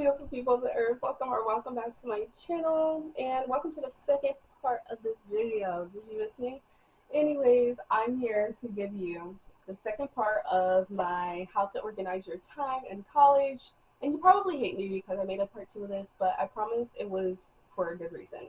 beautiful people of the earth, welcome back to my channel, and welcome to the second part of this video. Did you miss me? Anyways, I'm here to give you the second part of my how to organize your time in college. And you probably hate me because I made a part 2 of this, but I promise it was for a good reason.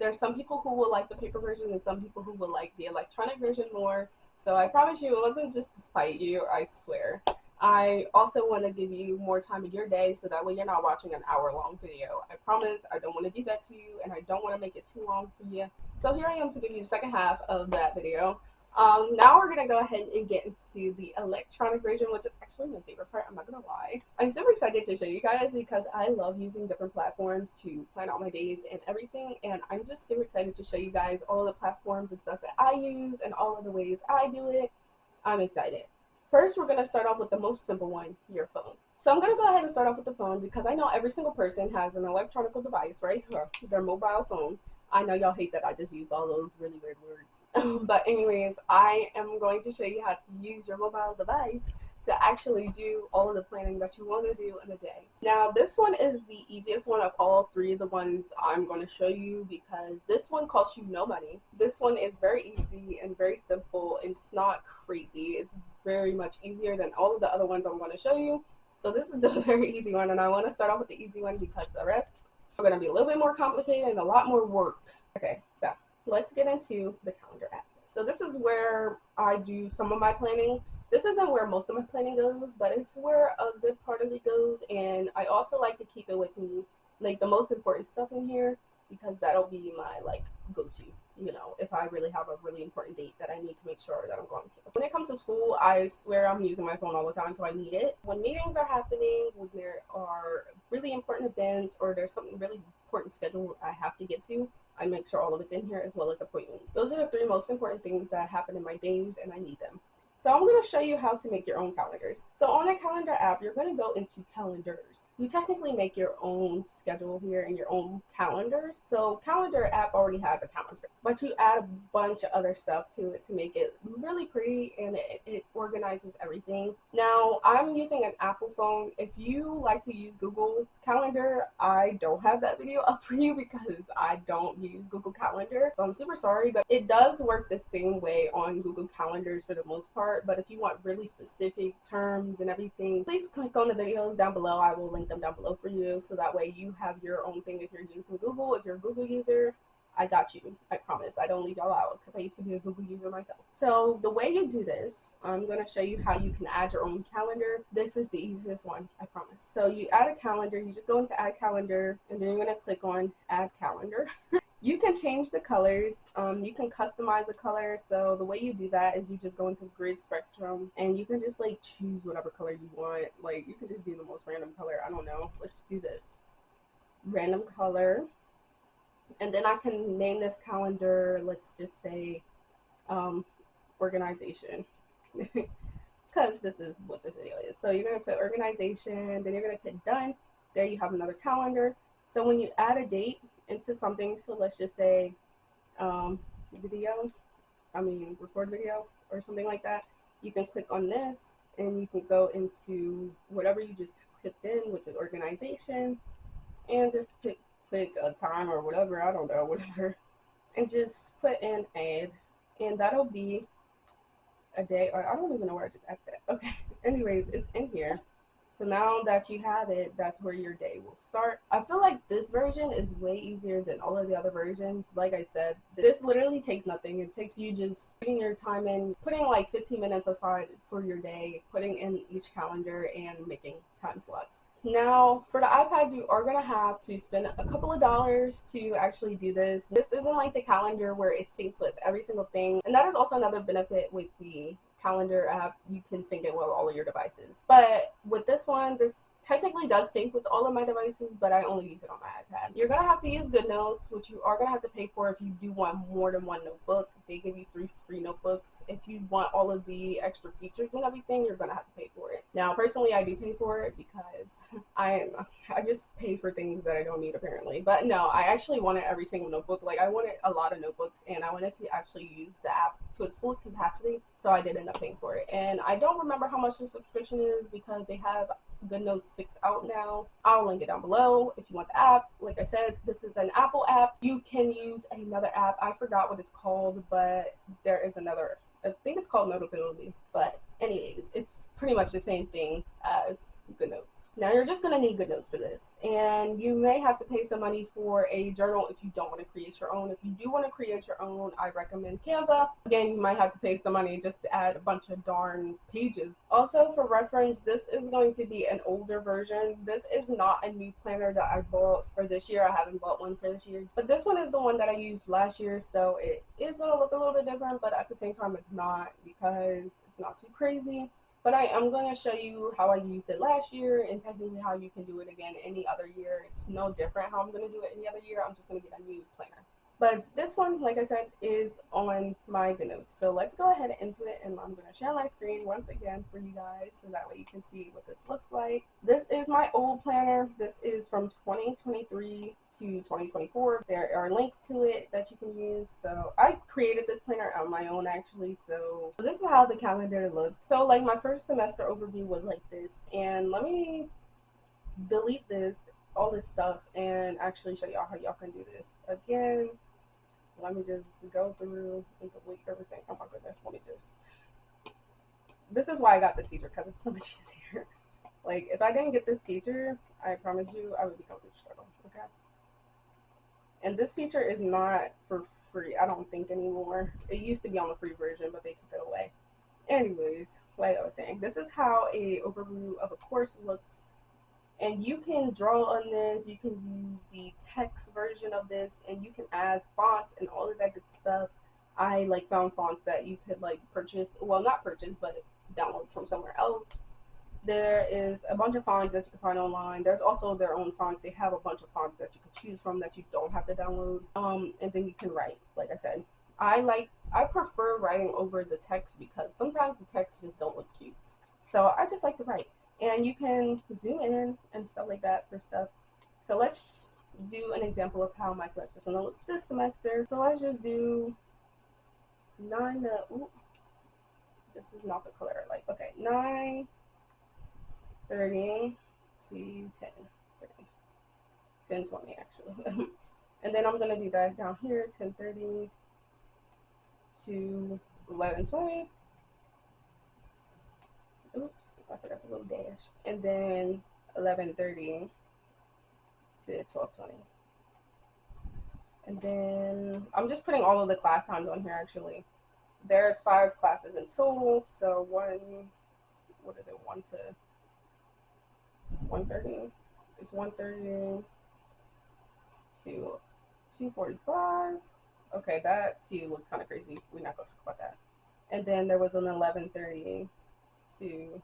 There's some people who will like the paper version and some people who will like the electronic version more. So I promise you it wasn't just to spite you, I swear. I also want to give you more time in your day so that way you're not watching an hour-long video. I promise I don't want to do that to you, and I don't want to make it too long for you. So here I am to give you the second half of that video. Now we're going to go ahead and get into the electronic version, which is actually my favorite part, I'm not going to lie. I'm super excited to show you guys because I love using different platforms to plan out my days and everything, and I'm just super excited to show you guys all of the platforms and stuff that I use and all of the ways I do it. I'm excited. First, we're going to start off with the most simple one, your phone. So I'm going to go ahead and start off with the phone because I know every single person has an electronic device, right? Their mobile phone. I know y'all hate that I just used all those really weird words. But anyways, I am going to show you how to use your mobile device to actually do all of the planning that you want to do in a day. Now, this one is the easiest one of all three of the ones I'm going to show you because this one costs you no money. This one is very easy and very simple. It's not crazy. It's very much easier than all of the other ones I'm going to show you. So this is the very easy one, and I want to start off with the easy one because the rest are going to be a little bit more complicated and a lot more work. Okay, so let's get into the calendar app. So this is where I do some of my planning. This isn't where most of my planning goes, but it's where a good part of it goes, and I also like to keep it with me, like the most important stuff in here, because that'll be my like go-to, you know, if I really have a really important date that I need to make sure that I'm going to. When it comes to school, I swear I'm using my phone all the time, so I need it. When meetings are happening, when there are really important events, or there's something really important scheduled I have to get to, I make sure all of it's in here, as well as appointments. Those are the three most important things that happen in my days, and I need them. So I'm going to show you how to make your own calendars. So on a calendar app, you're going to go into calendars. You technically make your own schedule here and your own calendars. So calendar app already has a calendar, but you add a bunch of other stuff to it to make it really pretty, and it organizes everything. Now, I'm using an Apple phone. If you like to use Google Calendar, I don't have that video up for you because I don't use Google Calendar. So I'm super sorry, but it does work the same way on Google Calendars for the most part. But if you want really specific terms and everything, please click on the videos down below. I will link them down below for you, so that way you have your own thing if you're using Google. If you're a Google user, I got you. I promise. I don't leave y'all out because I used to be a Google user myself. So the way you do this, I'm going to show you how you can add your own calendar. This is the easiest one, I promise. So you add a calendar. You just go into add calendar, and then you're going to click on add calendar. You can change the colors. You can customize a color. So the way you do that is you just go into the grid spectrum, and you can just like choose whatever color you want. Like you can just do the most random color. I don't know. Let's do this. Random color. And then I can name this calendar, let's just say, organization. Because this is what this video is. So you're going to put organization, then you're going to hit done. There you have another calendar. So when you add a date into something, so let's just say record video or something like that, you can click on this and you can go into whatever you just clicked in, which is organization, and just click a time or whatever, I don't know, whatever, and just put in add, and that'll be a day, or I don't even know where I just added that. Okay, anyways, it's in here. So now that you have it, that's where your day will start. I feel like this version is way easier than all of the other versions. Like I said, this literally takes nothing. It takes you just putting your time in, putting like 15 minutes aside for your day, putting in each calendar and making time slots. Now, for the iPad, you are going to have to spend a couple of dollars to actually do this. This isn't like the calendar where it syncs with every single thing. And that is also another benefit with the calendar app. You can sync it with all of your devices. But with this one, this technically does sync with all of my devices, but I only use it on my iPad. You're going to have to use Goodnotes, which you are going to have to pay for if you do want more than one notebook. They give you 3 free notebooks. If you want all of the extra features and everything, you're going to have to pay for it. Now, personally, I do pay for it because I just pay for things that I don't need, apparently. But no, I actually wanted every single notebook. Like, I wanted a lot of notebooks, and I wanted to actually use the app to its fullest capacity, so I did end up paying for it. And I don't remember how much the subscription is because they have Goodnotes 6 out now. I'll link it down below if you want the app. Like I said, this is an Apple app. You can use another app. I forgot what it's called, but there is another. I think it's called Notability, but anyways, it's pretty much the same thing as Goodnotes. Now you're just gonna need Goodnotes for this, and you may have to pay some money for a journal if you don't want to create your own. If you do want to create your own, I recommend Canva. Again, you might have to pay some money just to add a bunch of darn pages. Also, for reference, this is going to be an older version. This is not a new planner that I bought for this year. I haven't bought one for this year, but this one is the one that I used last year, so it is gonna look a little bit different, but at the same time it's not, because it's not too crazy. But I am going to show you how I used it last year, and technically how you can do it again any other year. It's no different how I'm going to do it any other year. I'm just going to get a new planner. But this one, like I said, is on my Goodnotes. So let's go ahead into it, and I'm going to share my screen once again for you guys, so that way you can see what this looks like. This is my old planner. This is from 2023 to 2024. There are links to it that you can use. So I created this planner on my own, actually. So this is how the calendar looked. So like my first semester overview was like this, and let me delete all this stuff, and actually show y'all how y'all can do this again. Let me just go through and delete everything. Oh my goodness, let me just. This is why I got this feature, because it's so much easier. Like, if I didn't get this feature, I promise you, I would be going through struggle, okay? And this feature is not for free, I don't think, anymore. It used to be on the free version, but they took it away. Anyways, like I was saying, this is how a overview of a course looks. And you can draw on this, you can use the text version of this, and you can add fonts and all of that good stuff. I like found fonts that you could like purchase, well, not purchase, but download from somewhere else. There is a bunch of fonts that you can find online. There's also their own fonts. They have a bunch of fonts that you can choose from that you don't have to download. And then you can write, like I said. I prefer writing over the text, because sometimes the text just don't look cute. So I just like to write. And you can zoom in and stuff like that for stuff. So let's do an example of how my semester is going to look this semester. So let's just do 9 to, ooh, this is not the color I like. Okay, 9:30 to 10:30. 10:20 actually. And then I'm going to do that down here, 10:30 to 11:20. Oops, I forgot the little dash. And then 11:30 to 12:20. And then I'm just putting all of the class times on here, actually. There's 5 classes in total. So 1 to 1:30? It's 1:30 to 2:45. Okay, that too looks kind of crazy. We're not going to talk about that. And then there was an 11:30 to,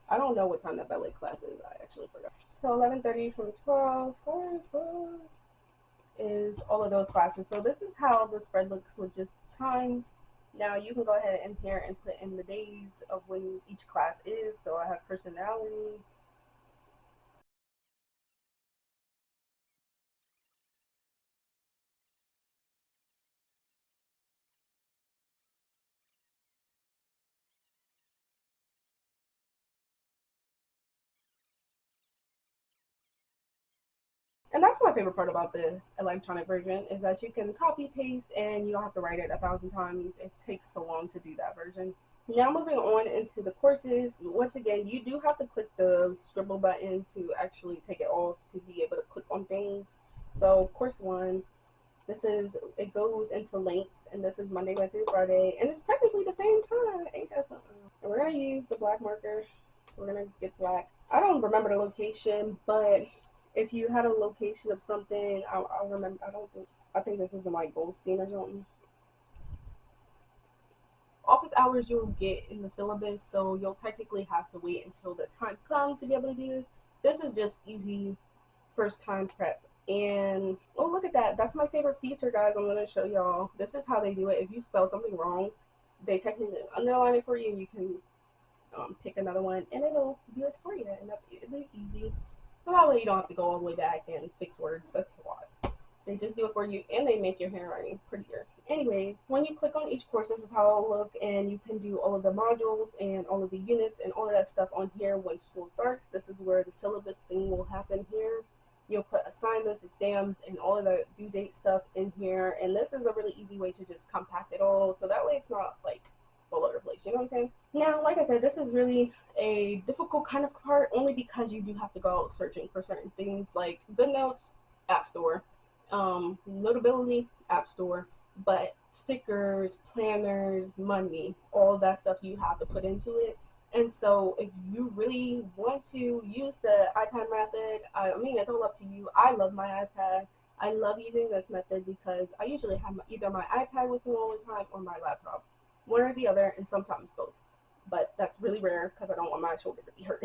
I don't know what time that ballet class is. I actually forgot. So 11:30 from 12:45 is all of those classes. So this is how the spread looks with just the times. Now you can go ahead and here and put in the days of when each class is. So I have personality. And that's my favorite part about the electronic version, is that you can copy paste and you don't have to write it 1,000 times. It takes so long to do that version. Now moving on into the courses, once again, you do have to click the scribble button to actually take it off to be able to click on things. So course 1, it goes into links, and this is Monday, Wednesday, Friday, and it's technically the same time. Ain't that something? And we're gonna use the black marker, so we're gonna get black. I don't remember the location, but if you had a location of something, I'll remember. I think this is in like Goldstein or something. Office hours you'll get in the syllabus, so you'll technically have to wait until the time comes to be able to do this. This is just easy first time prep. And oh, look at that. That's my favorite feature, guys. I'm going to show y'all. This is how they do it. If you spell something wrong, they technically underline it for you, and you can pick another one, and it'll do it for you. And that's really easy. So that way you don't have to go all the way back and fix words. That's a lot. They just do it for you, and they make your handwriting prettier Anyways, when you click on each course, this is how it'll look, and you can do all of the modules and all of the units and all of that stuff on here when school starts. This is where the syllabus thing will happen here. You'll put assignments, exams, and all of the due date stuff in here, and this is a really easy way to just compact it all, so that way it's not like all over the place, you know what I'm saying? Now, like I said, this is really a difficult kind of part, only because you do have to go out searching for certain things like Goodnotes, App Store, Notability, App Store, but stickers, planners, money, all that stuff you have to put into it. And so if you really want to use the iPad method, I mean, it's all up to you. I love my iPad. I love using this method because I usually have either my iPad with me all the time or my laptop, one or the other, and sometimes both. But that's really rare because I don't want my shoulder to be hurt.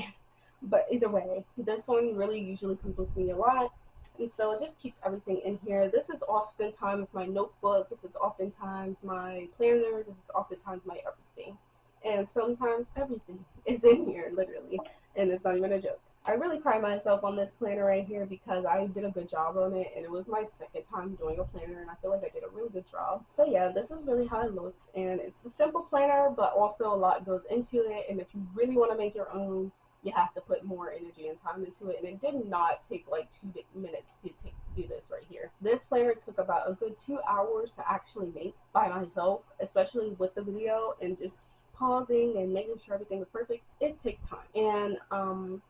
But either way, this one really usually comes with me a lot. And so it just keeps everything in here. This is oftentimes my notebook. This is oftentimes my planner. This is oftentimes my everything. And sometimes everything is in here, literally. And it's not even a joke. I really pride myself on this planner right here because I did a good job on it. And it was my second time doing a planner. And I feel like I did a really good job. So yeah, this is really how it looks. And it's a simple planner, but also a lot goes into it. And if you really want to make your own, you have to put more energy and time into it. And it did not take like 2 minutes to do this right here. This planner took about a good 2 hours to actually make by myself, especially with the video and just pausing and making sure everything was perfect. It takes time. And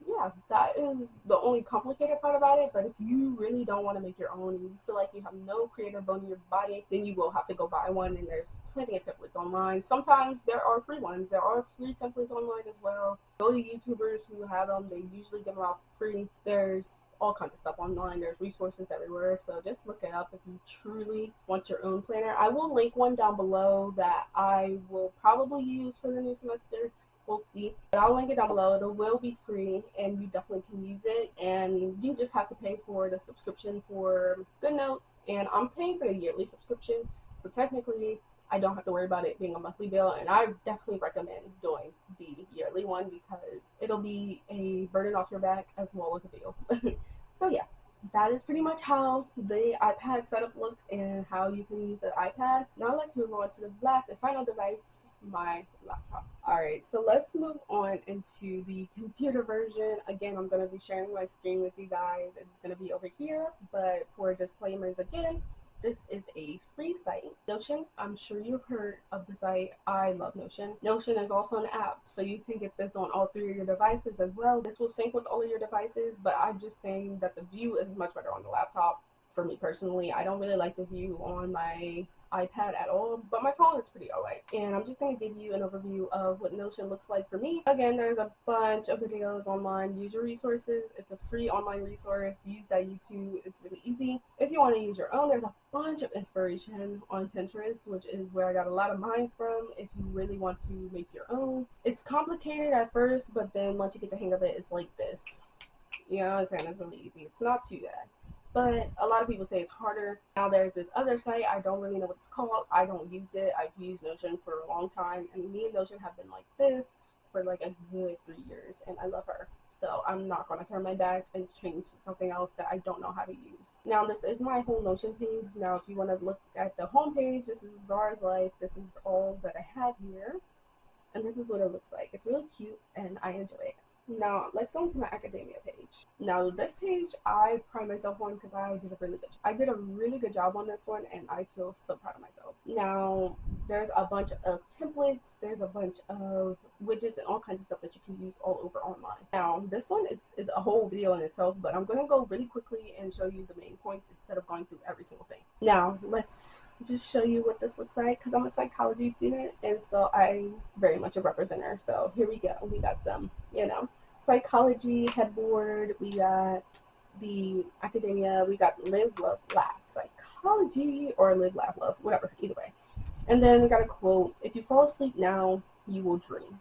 yeah, that is the only complicated part about it. But if you really don't want to make your own and you feel like you have no creative bone in your body, then you will have to go buy one, and there's plenty of templates online. Sometimes there are free ones. There are free templates online as well. Go to YouTubers who have them. They usually give them out free. There's all kinds of stuff online. There's resources everywhere, so just look it up if you truly want your own planner. I will link one down below that I will probably use for the new semester. We'll see, but I'll link it down below. It will be free and you definitely can use it, and you just have to pay for the subscription for Goodnotes, and I'm paying for the yearly subscription, so technically I don't have to worry about it being a monthly bill, and I definitely recommend doing the yearly one because it'll be a burden off your back as well as a bill. So yeah, that is pretty much how the iPad setup looks and how you can use the iPad. Now let's move on to the last and final device, my laptop. Alright, so let's move on into the computer version. Again, I'm going to be sharing my screen with you guys. It's going to be over here, but for disclaimers again, this is a free site, Notion. I'm sure you've heard of the site. I love Notion. Notion is also an app, so you can get this on all 3 of your devices as well. This will sync with all of your devices, but I'm just saying that the view is much better on the laptop. For me personally, I don't really like the view on my iPad at all, but my phone looks pretty alright. And I'm just going to give you an overview of what Notion looks like for me. Again, there's a bunch of videos online. Use your resources. It's a free online resource. Use that YouTube. It's really easy. If you want to use your own, there's a bunch of inspiration on Pinterest, which is where I got a lot of mine from. If you really want to make your own, it's complicated at first, but then once you get the hang of it, it's like this. You know what I'm saying? It's really easy. It's not too bad. But a lot of people say it's harder. Now there's this other site, I don't really know what it's called. I don't use it. I've used Notion for a long time, and me and Notion have been like this for like a good 3 years, and I love her. So I'm not going to turn my back and change to something else that I don't know how to use. Now this is my whole Notion page. Now if you want to look at the home page, this is 𝘴𝘰𝘰𝘬𝘀. This is all that I have here, and this is what it looks like. It's really cute, and I enjoy it. Now let's go into my academia page. Now this page I pride myself on because I did a really good job on this one, and I feel so proud of myself. Now there's a bunch of templates, there's a bunch of widgets and all kinds of stuff that you can use all over online. Now this one is a whole video in itself, but I'm going to go really quickly and show you the main points instead of going through every single thing. Now let's just show you what this looks like because I'm a psychology student, and so I very much a representer. So here we go. We got some, you know, psychology headboard, we got the academia, we got live, love, laugh, psychology, or live, laugh, love, whatever, either way. And then we got a quote: if you fall asleep now, you will dream.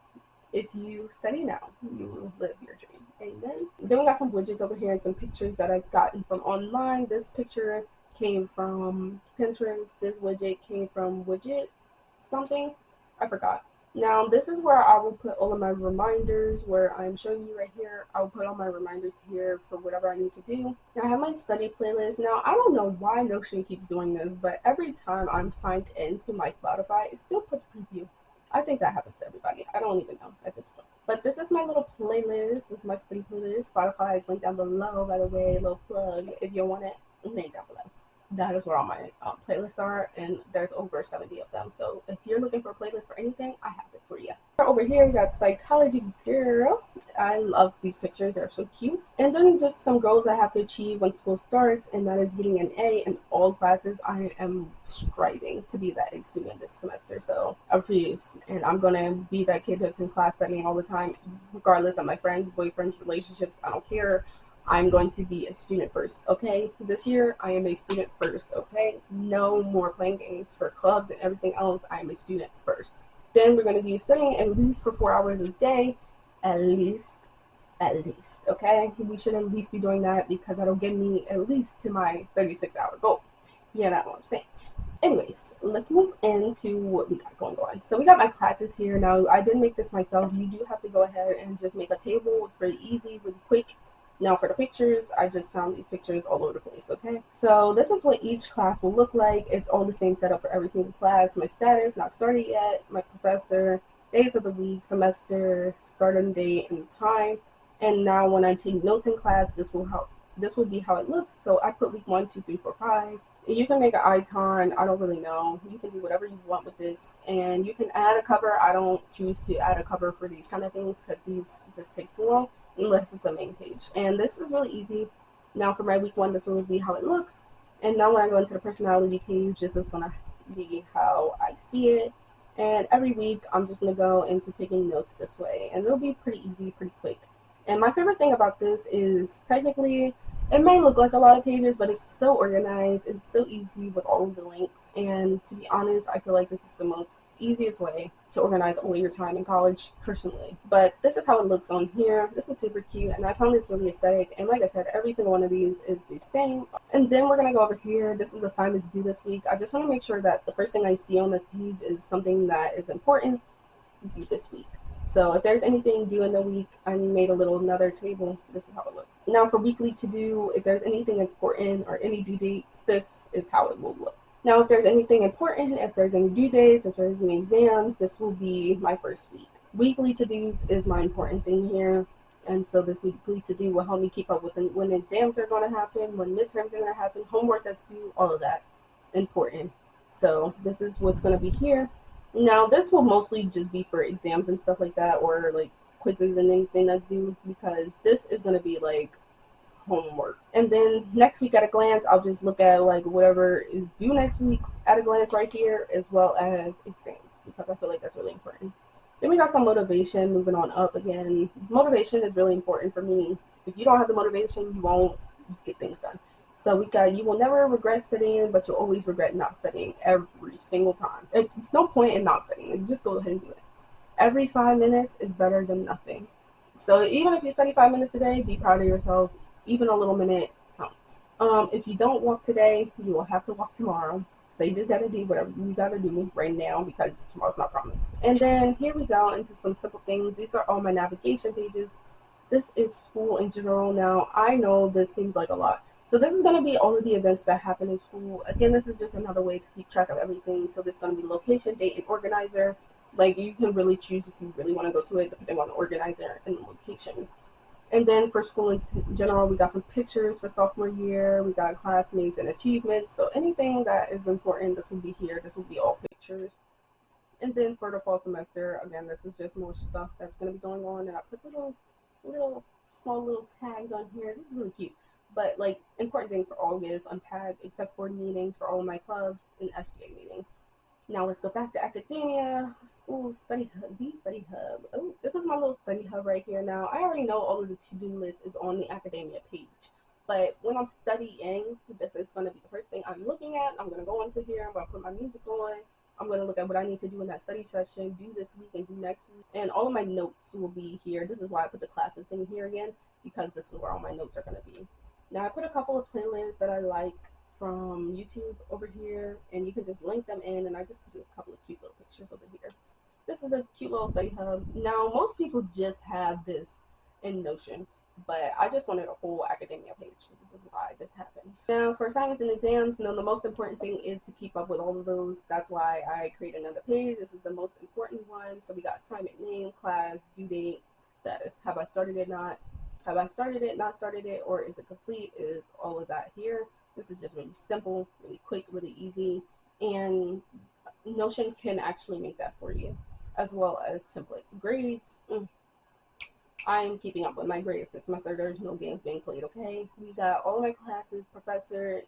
If you study now, you will live your dream. Amen. Then we got some widgets over here and some pictures that I've gotten from online. This picture came from Pinterest. This widget came from widget something, I forgot. Now this is where I will put all of my reminders, where I'm showing you right here. I'll put all my reminders here for whatever I need to do. Now I have my study playlist. Now I don't know why Notion keeps doing this, but every time I'm signed into my Spotify, it still puts preview. I think that happens to everybody. I don't even know at this point. But this is my little playlist. This is my study playlist. Spotify is linked down below, by the way. A little plug if you want it. Link down below. That is where all my playlists are, and there's over 70 of them. So if you're looking for a playlist for anything, I have it for you. Over here, we got Psychology Girl. I love these pictures. They're so cute. And then just some goals I have to achieve when school starts, and that is getting an A in all classes. I am striving to be that A student this semester, so I refuse. And I'm going to be that kid that's in class studying all the time, regardless of my friends, boyfriends, relationships. I don't care. I'm going to be a student first, okay? This year, I am a student first, okay? No more playing games for clubs and everything else. I am a student first. Then we're going to be studying at least for 4 hours a day, at least, okay? We should at least be doing that because that'll get me at least to my 36-hour goal. You know what I'm saying? Anyways, let's move into what we got going on. So we got my classes here. Now, I did make this myself. You do have to go ahead and just make a table. It's very easy, really quick. Now for the pictures, I just found these pictures all over the place, okay? So this is what each class will look like. It's all the same setup for every single class. My status, not started yet, my professor, days of the week, semester, starting date, and time. And now when I take notes in class, this will be how it looks. So I put week 1, 2, 3, 4, 5. You can make an icon. I don't really know. You can do whatever you want with this. And you can add a cover. I don't choose to add a cover for these kind of things because these just take so long unless it's a main page. And this is really easy. Now for my week 1, this will be how it looks. And now when I go into the personality page, this is going to be how I see it. And every week, I'm just going to go into taking notes this way. And it'll be pretty easy, pretty quick. And my favorite thing about this is technically, it may look like a lot of pages, but it's so organized. It's so easy with all of the links. And to be honest, I feel like this is the most easiest way to organize all of your time in college personally. But this is how it looks on here. This is super cute, and I found this really aesthetic. And like I said, every single one of these is the same. And then we're going to go over here. This is assignments due this week. I just want to make sure that the first thing I see on this page is something that is important due this week. So if there's anything due in the week, I made a little another table. This is how it looks. Now for weekly to do, if there's anything important or any due dates, this is how it will look. Now if there's anything important, if there's any due dates, if there's any exams, this will be my first week. Weekly to do is my important thing here. And so this weekly to do will help me keep up with when exams are going to happen, when midterms are going to happen, homework that's due, all of that important. So this is what's going to be here. Now, this will mostly just be for exams and stuff like that, or like quizzes and anything that's due, because this is going to be like homework. And then next week at a glance, I'll just look at like whatever is due next week at a glance right here, as well as exams, because I feel like that's really important. Then we got some motivation, moving on up again. Motivation is really important for me. If you don't have the motivation, you won't get things done. So we got, you will never regret studying, but you'll always regret not studying every single time. It's no point in not studying. Just go ahead and do it. Every 5 minutes is better than nothing. So even if you study 5 minutes today, be proud of yourself. Even a little minute counts. If you don't walk today, you will have to walk tomorrow. So you just got to do whatever you got to do right now because tomorrow's not promised. And then here we go into some simple things. These are all my navigation pages. This is school in general. Now, I know this seems like a lot. So this is going to be all of the events that happen in school. Again, this is just another way to keep track of everything. So this is going to be location, date, and organizer. Like, you can really choose if you really want to go to it, depending on the organizer and the location. And then for school in general, we got some pictures for sophomore year. We got classmates and achievements. So anything that is important, this will be here. This will be all pictures. And then for the fall semester, again, this is just more stuff that's going to be going on. And I put small little tags on here. This is really cute. But like important things for August, unpacked, except board meetings for all of my clubs and SGA meetings. Now let's go back to academia, school study hub, Study Hub. Oh, this is my little study hub right here. Now I already know all of the to-do list is on the academia page, but when I'm studying, this is going to be the first thing I'm looking at. I'm going to go into here. I'm going to put my music on. I'm going to look at what I need to do in that study session, do this week and do next week, and all of my notes will be here. This is why I put the classes thing here again, because this is where all my notes are going to be. Now I put a couple of playlists that I like from YouTube over here, and you can just link them in, and I just put a couple of cute little pictures over here. This is a cute little study hub. Now, most people just have this in Notion, but I just wanted a whole academia page, so this is why this happened. Now, for assignments and exams, the most important thing is to keep up with all of those. That's why I created another page. This is the most important one. So we got assignment name, class, due date, status. Have I started it, not? Have I started it, not started it, or is it complete? Is all of that here. This is just really simple, really quick, really easy, and Notion can actually make that for you, as well as templates. Grades, I'm keeping up with my grades this semester. There's no games being played, okay? We got all of my classes, professor,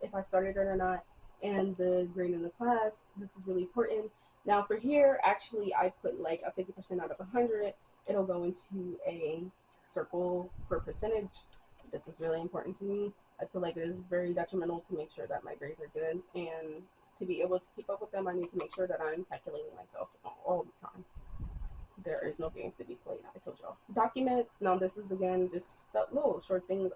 if I started it or not, and the grade in the class. This is really important. Now for here, actually, I put like a 50% out of 100. It'll go into a circle for percentage. This is really important to me. I feel like it is very detrimental to make sure that my grades are good, and to be able to keep up with them, I need to make sure that I'm calculating myself all the time. There is no games to be played, I told y'all. Documents, now this is again just that little short thing,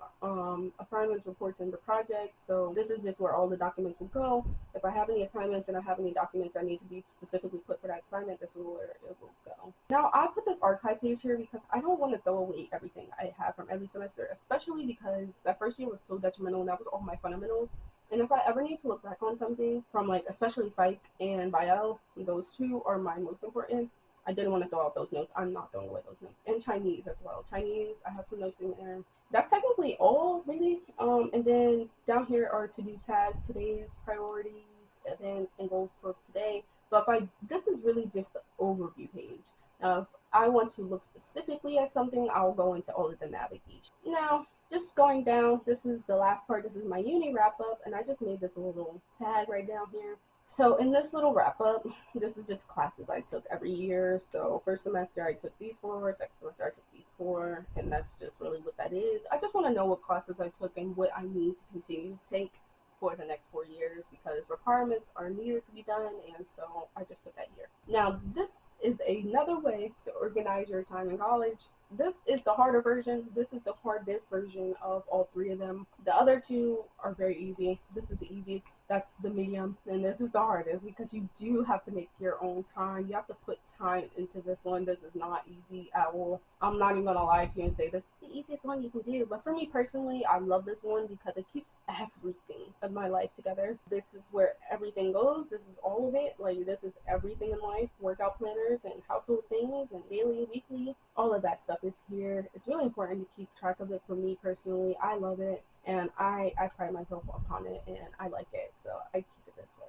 assignments, reports, and the projects. So this is just where all the documents will go. If I have any assignments and I have any documents that need to be specifically put for that assignment, this is where it will go. Now I put this archive page here because I don't want to throw away everything I have from every semester, especially because that first year was so detrimental, and that was all my fundamentals. And if I ever need to look back on something from like especially psych and bio, those two are my most important. I didn't want to throw out those notes. I'm not throwing away those notes. And Chinese as well. Chinese, I have some notes in there. That's technically all, really. And then down here are to-do tasks, today's priorities, events, and goals for today. So this is really just the overview page. Now, if I want to look specifically at something, I'll go into all of the navigation. Now, just going down, this is the last part. This is my uni wrap up, and I just made this little tag right down here. So in this little wrap up, this is just classes I took every year. So first semester I took these 4, second semester I took these 4, and that's just really what that is. I just want to know what classes I took and what I need to continue to take for the next 4 years, because requirements are needed to be done, and so I just put that here. Now this is another way to organize your time in college. This is the harder version. This is the hardest version of all 3 of them. The other 2 are very easy. This is the easiest. That's the medium. And this is the hardest because you do have to make your own time. You have to put time into this one. This is not easy at all. I'm not even going to lie to you and say this is the easiest one you can do. But for me personally, I love this one because it keeps everything of my life together. This is where everything goes. This is all of it. Like, this is everything in life. Workout planners and household things and daily, weekly, all of that stuff is here. It's really important to keep track of it for me personally. I love it, and I pride myself upon it, and I like it, so I keep it this way.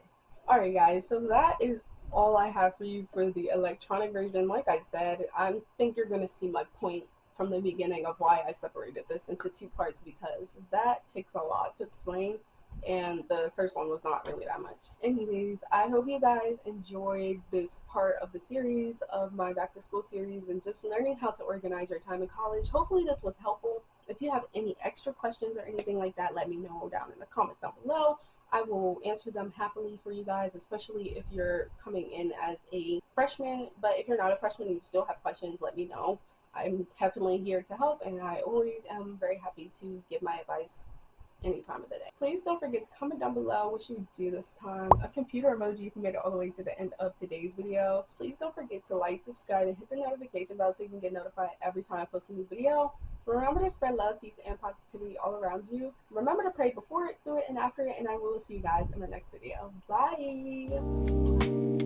Alright guys, so that is all I have for you for the electronic version. Like I said, I think you're going to see my point from the beginning of why I separated this into 2 parts, because that takes a lot to explain, and the first one was not really that much. Anyways, I hope you guys enjoyed this part of the series of my back to school series and just learning how to organize your time in college. Hopefully this was helpful. If you have any extra questions or anything like that, let me know down in the comments down below. I will answer them happily for you guys, especially if you're coming in as a freshman. But if you're not a freshman and you still have questions, let me know. I'm definitely here to help, and I always am very happy to give my advice any time of the day. Please don't forget to comment down below what you would do this time. A computer emoji if you made it all the way to the end of today's video. Please don't forget to like, subscribe, and hit the notification bell so you can get notified every time I post a new video. Remember to spread love, peace, and positivity all around you. Remember to pray before it, through it, and after it, and I will see you guys in the next video. Bye!